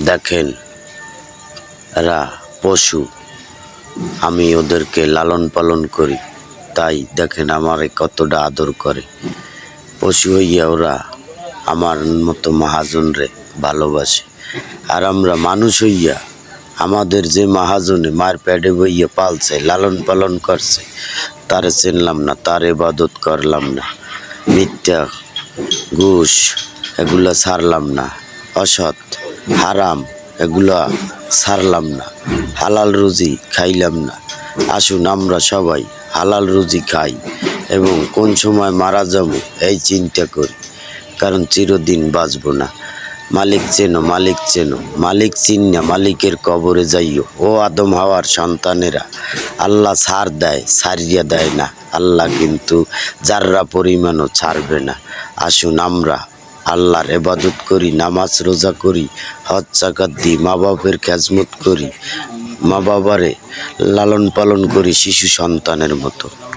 দেখেন, এরা পশু, আমি ওদেরকে লালন পালন করি, তাই দেখেন আমারে কতটা আদর করে। পশু হইয়া ওরা আমার মতো মহাজনরে ভালোবাসে, আর আমরা মানুষ হইয়া আমাদের যে মহাজনে মায়ের পেটে বইয়া পালছে, লালন পালন করছে, তারে চিনলাম না, তার ইবাদত করলাম না, মিথ্যা ঘুষ এগুলা ছাড়লাম না, অসৎ হারাম এগুলা ছাড়লাম না, হালাল রুজি খাইলাম না। আসুন আমরা সবাই হালাল রুজি খাই এবং কোন সময় মারা যাবো এই চিন্তা করি, কারণ চিরদিন বাঁচব না। মালিক চেনো, মালিক চেনো, মালিক চিন্না মালিকের কবরে যাইও। ও আদম হাওয়ার সন্তানেরা, আল্লাহ ছাড় দেয়, ছাড়িয়া দেয় না, আল্লাহ কিন্তু যাররা পরিমাণও ছাড়বে না। আসুন আমরা আল্লাহর ইবাদত করি, নামাজ রোজা করি, হজ যাকাত দিই, মা বাপের খেজমত করি, মা বাবারে লালন পালন করি শিশু সন্তানের মতো।